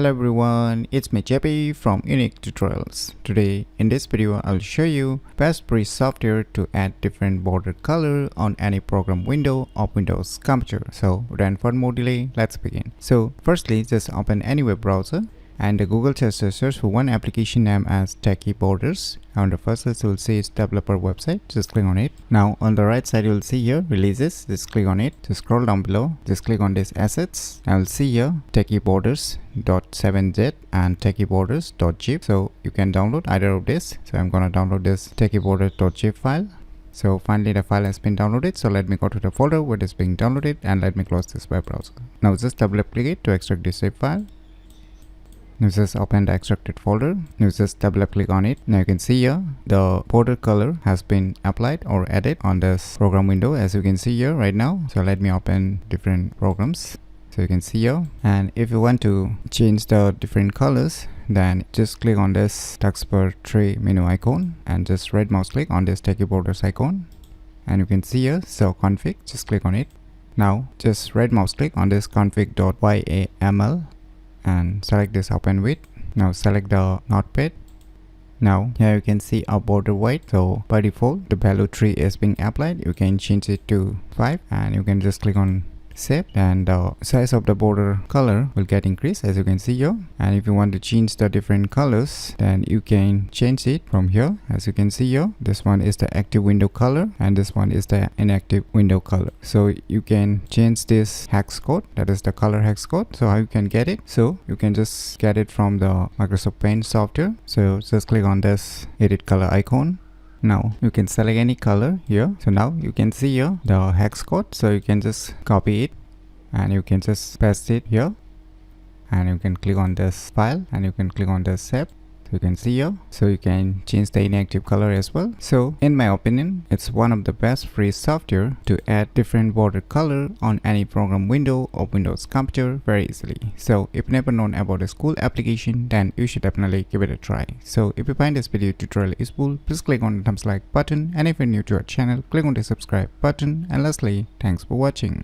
Hello everyone, it's me JP from UniqueTutorials. Today in this video I'll show you best free software to add different border color on any program window of Windows computer. So without further more delay, let's begin. So firstly, just open any web browser and the Google just search for one application name as Techie Borders. On the first list you'll see its developer website. Just click on it. Now on the right side you'll see here releases. Just click on it. Just scroll down below. Just click on this assets. I will see here Techie Borders.7z and Techie Borders.zip. So you can download either of this. So I'm gonna download this Techie Borders.zip file. So finally the file has been downloaded. So let me go to the folder where it is being downloaded and let me close this web browser. Now just double click it to extract this zip file. Now just open the extracted folder. Now just double click on it. Now you can see here the border color has been applied or added on this program window, as you can see here right now. So let me open different programs. So you can see here, and if you want to change the different colors, then just click on this taskbar tray menu icon and just right mouse click on this Techie Borders icon, and you can see here so config. Just click on it. Now just right mouse click on this config.yaml and select this open with. Now select the notepad. Now here you can see a border white. So by default the value 3 is being applied. You can change it to 5 and you can just click on save, and the size of the border color will get increased, as you can see here. And if you want to change the different colors, then you can change it from here. As you can see here, this one is the active window color and this one is the inactive window color. So you can change this hex code, that is the color hex code. So how you can get it? So you can just get it from the Microsoft Paint software. So just click on this edit color icon. Now you can select any color here. So now you can see here the hex code. So you can just copy it and you can just paste it here, and you can click on this file and you can click on the save. So you can see here, so you can change the inactive color as well. So in my opinion, it's one of the best free software to add different border color on any program window of Windows computer very easily. So if you never known about this cool application, then you should definitely give it a try. So if you find this video tutorial useful, please click on the thumbs like button, and if you're new to our channel, click on the subscribe button. And lastly, thanks for watching.